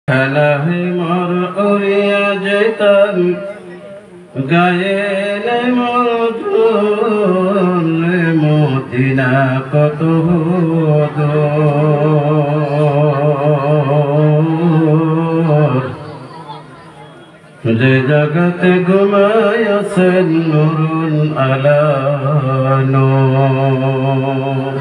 খেলাহি মোর উড়িয়া যেতাম গায়ে নাই মোর ঝুলে মদিনা কত দূর যে জগতে ঘুমায় আছেন নুরুন আলা নূর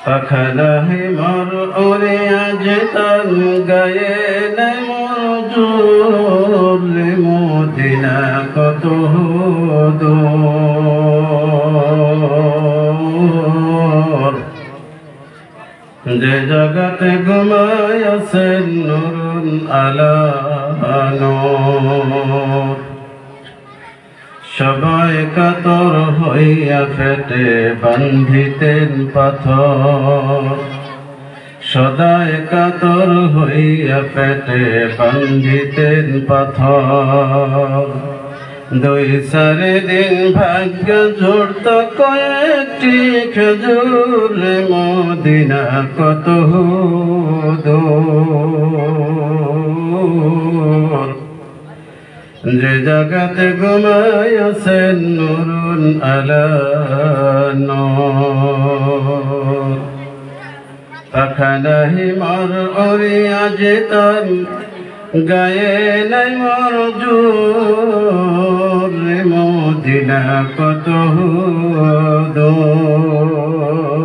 পাখানাহি মোর উড়িয়া যেতাম গায়ে নাই মোর ঝুলে মদিনা কত দূর যে জগতে ঘুমায় আছেন নুরুন আলা নূর সবাই কাতর হইয়া ফেটে বান্ধিতেন পাথর সদাই কাতর হইয়া ফেটে বান্ধিতেন পাথর দুই চারি দিন ভাগ্য ঝুড়ত কয়েকটি খেজুর মদিনা কত দূর যে জগতে ঘুমায় আছেন নুরুন আলা নূর পাখানাহি মোর উড়িয়া যেতাম গায়ে নাই মোর ঝুলে মদিনা কত দূর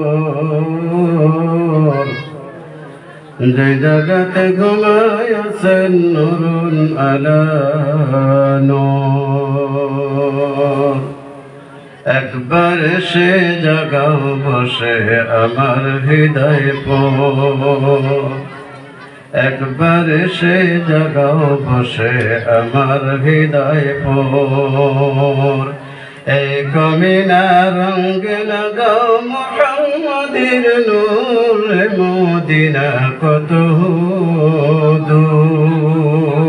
যে জগতে ঘুমায় আছেন নুরুন আলা নূর একবার সে জাগাও বসে আমার হৃদয় একবার সে জাগাও বসে আমার হৃদয় এই কমিনা রঙ লাগাও মুহাম্মাদের নূর মদিনা কত দূর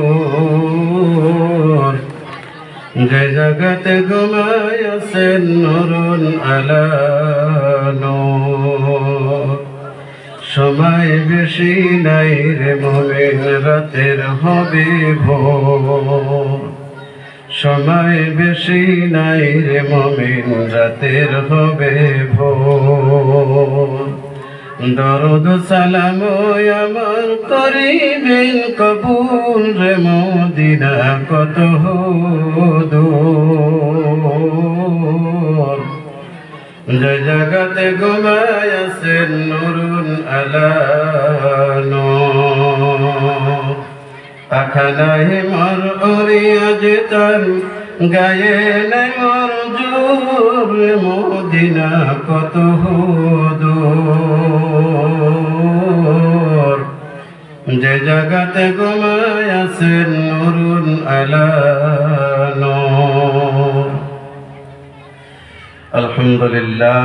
যে জগতে ঘুমায় আছেন নুরুন আলা নূর সময় বেশি নাই রে মুমিন রাতের হবে ভোর সময় বেশি নাই রে মুমিন রাতের হবে ভোর দরুদ সালাম আমার করিবেন কবুল রে মদিনা কত দূর যে জগতে ঘুমায় আছেন নুরুন আলা নূর পাখানাহি মোর উড়িয়া যেতাম গায়ে নাই মোর ঝুলে মদিনা কত দূর যে জগতে ঘুমায় আছেন নুরুন আলা নূর। আলহামদুলিল্লাহ।